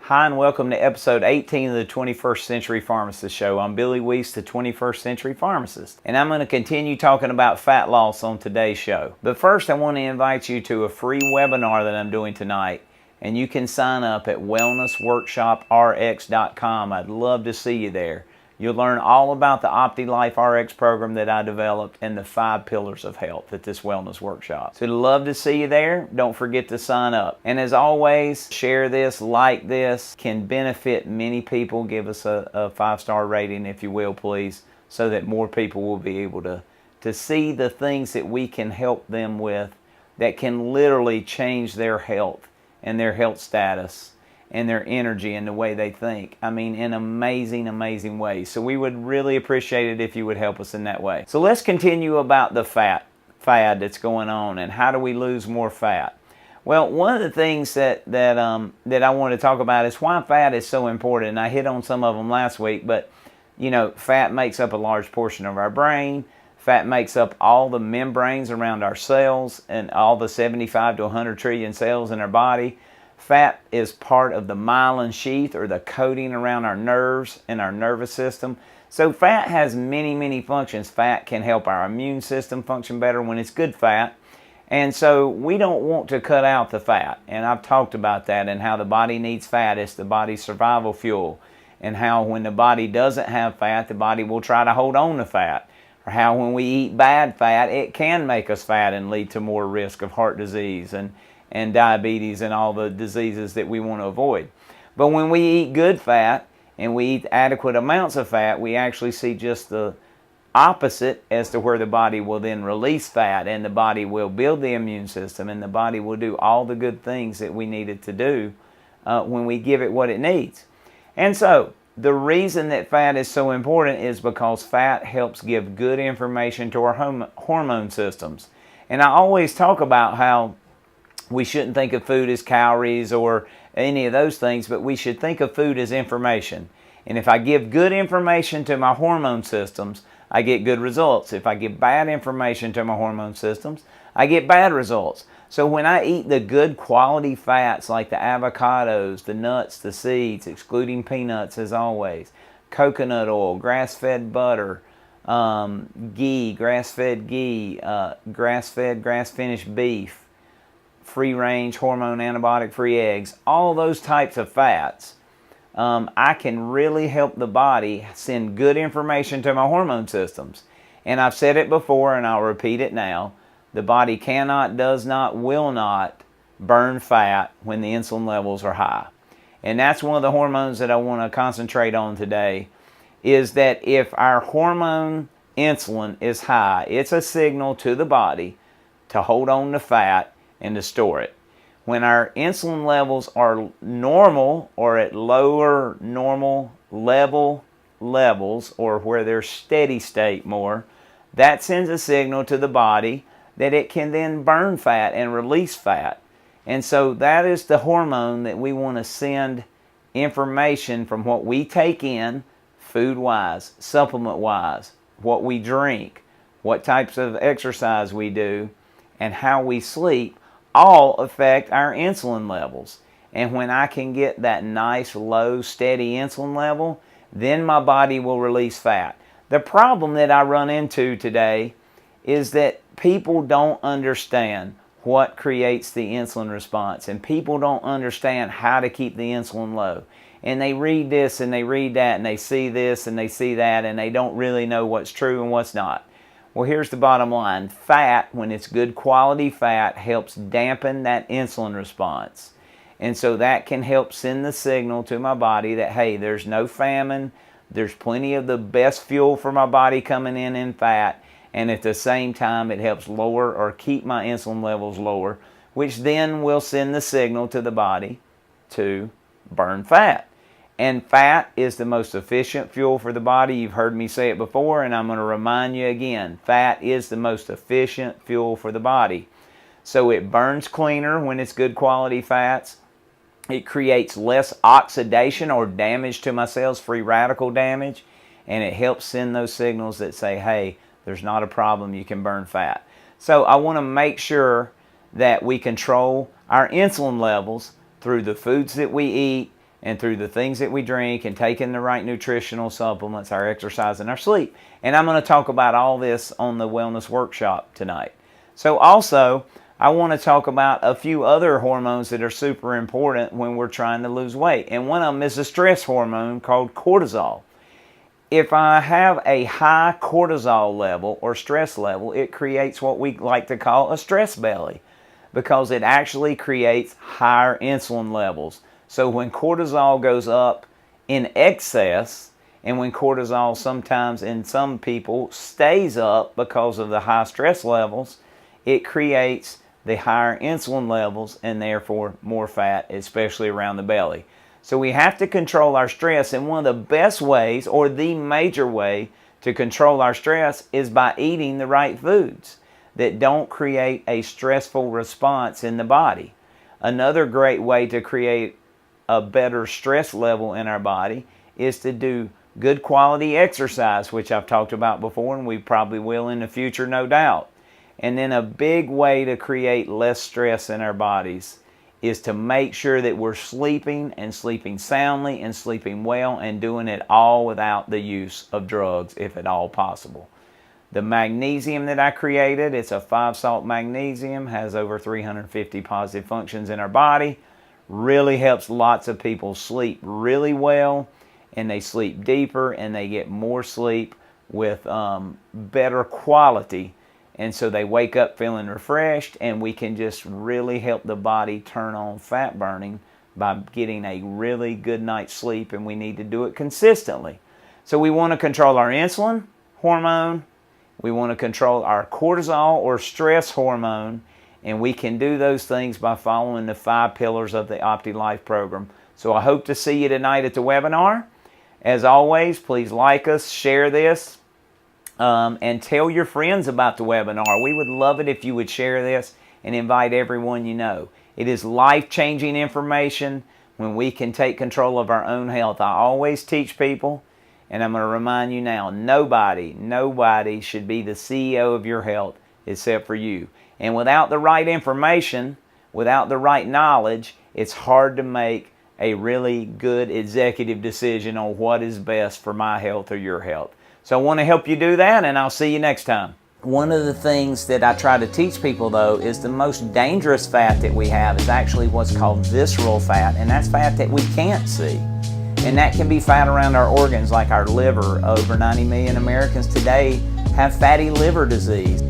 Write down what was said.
Hi, and welcome to episode 18 of the 21st Century Pharmacist Show. I'm Billy Weiss, the 21st Century Pharmacist, and I'm going to continue talking about fat loss on today's show. But first, I want to invite you to a free webinar that I'm doing tonight, and you can sign up at wellnessworkshoprx.com. I'd love to see you there. You'll learn all about the OptiLife RX program that I developed and the 5 pillars of health at this wellness workshop. So I'd love to see you there. Don't forget to sign up. And as always, share this, like this, can benefit many people. Give us a 5-star rating if you will, please, so that more people will be able to see the things that we can help them with that can literally change their health and their health status and their energy and the way they think. I mean, in amazing, amazing ways. So we would really appreciate it if you would help us in that way. So let's continue about the fad that's going on and how do we lose more fat. Well, one of the things that I want to talk about is why fat is so important. And I hit on some of them last week, but you know, fat makes up a large portion of our brain. Fat makes up all the membranes around our cells and all the 75 to 100 trillion cells in our body. Fat is part of the myelin sheath, or the coating around our nerves and our nervous system. So fat has many, many functions. Fat can help our immune system function better when it's good fat. And so we don't want to cut out the fat. And I've talked about that and how the body needs fat. It's the body's survival fuel. And how when the body doesn't have fat, the body will try to hold on to fat. Or how when we eat bad fat, it can make us fat and lead to more risk of heart disease and diabetes and all the diseases that we want to avoid. But when we eat good fat and we eat adequate amounts of fat, we actually see just the opposite as to where the body will then release fat, and the body will build the immune system, and the body will do all the good things that we need it to do when we give it what it needs. And so the reason that fat is so important is because fat helps give good information to our hormone systems. And I always talk about how we shouldn't think of food as calories or any of those things, but we should think of food as information. And if I give good information to my hormone systems, I get good results. If I give bad information to my hormone systems, I get bad results. So when I eat the good quality fats like the avocados, the nuts, the seeds, excluding peanuts as always, coconut oil, grass-fed butter, ghee, grass-fed ghee, grass-fed, grass-finished beef, free-range, hormone, antibiotic-free eggs, all those types of fats, I can really help the body send good information to my hormone systems. And I've said it before and I'll repeat it now. The body cannot, does not, will not burn fat when the insulin levels are high. And that's one of the hormones that I want to concentrate on today, is that if our hormone insulin is high, it's a signal to the body to hold on to fat and to store it. When our insulin levels are normal or at lower normal levels, or where they're steady state more, that sends a signal to the body that it can then burn fat and release fat. And so that is the hormone that we want to send information from what we take in, food-wise, supplement-wise, what we drink, what types of exercise we do, and how we sleep, all affect our insulin levels. And when I can get that nice, low, steady insulin level, then my body will release fat. The problem that I run into today is that people don't understand what creates the insulin response, and people don't understand how to keep the insulin low. And they read this and they read that and they see this and they see that, and they don't really know what's true and what's not. Well, here's the bottom line. Fat, when it's good quality fat, helps dampen that insulin response. And so that can help send the signal to my body that, hey, there's no famine, there's plenty of the best fuel for my body coming in fat, and at the same time it helps lower or keep my insulin levels lower, which then will send the signal to the body to burn fat. And fat is the most efficient fuel for the body. You've heard me say it before, and I'm going to remind you again. Fat is the most efficient fuel for the body. So it burns cleaner when it's good quality fats. It creates less oxidation or damage to my cells, free radical damage. And it helps send those signals that say, hey, there's not a problem, you can burn fat. So I want to make sure that we control our insulin levels through the foods that we eat and through the things that we drink and taking the right nutritional supplements, our exercise, and our sleep. And I'm going to talk about all this on the Wellness Workshop tonight. So also, I want to talk about a few other hormones that are super important when we're trying to lose weight. And one of them is a stress hormone called cortisol. If I have a high cortisol level or stress level, it creates what we like to call a stress belly, because it actually creates higher insulin levels. So when cortisol goes up in excess, and when cortisol sometimes in some people stays up because of the high stress levels, it creates the higher insulin levels and therefore more fat, especially around the belly. So we have to control our stress, and one of the best ways, or the major way to control our stress, is by eating the right foods that don't create a stressful response in the body. Another great way to create a better stress level in our body is to do good quality exercise, which I've talked about before, and we probably will in the future, no doubt. And then a big way to create less stress in our bodies is to make sure that we're sleeping, and sleeping soundly, and sleeping well, and doing it all without the use of drugs, if at all possible. The magnesium that I created, it's a 5-salt magnesium, has over 350 positive functions in our body, really helps lots of people sleep really well, and they sleep deeper, and they get more sleep with better quality. And so they wake up feeling refreshed, and we can just really help the body turn on fat burning by getting a really good night's sleep, and we need to do it consistently. So we want to control our insulin hormone, we want to control our cortisol or stress hormone, and we can do those things by following the 5 pillars of the OptiLife program. So I hope to see you tonight at the webinar. As always, please like us, share this, and tell your friends about the webinar. We would love it if you would share this and invite everyone you know. It is life-changing information when we can take control of our own health. I always teach people, and I'm going to remind you now, nobody should be the CEO of your health except for you. And without the right information, without the right knowledge, it's hard to make a really good executive decision on what is best for my health or your health. So I want to help you do that, and I'll see you next time. One of the things that I try to teach people, though, is the most dangerous fat that we have is actually what's called visceral fat, and that's fat that we can't see. And that can be fat around our organs, like our liver. Over 90 million Americans today have fatty liver disease.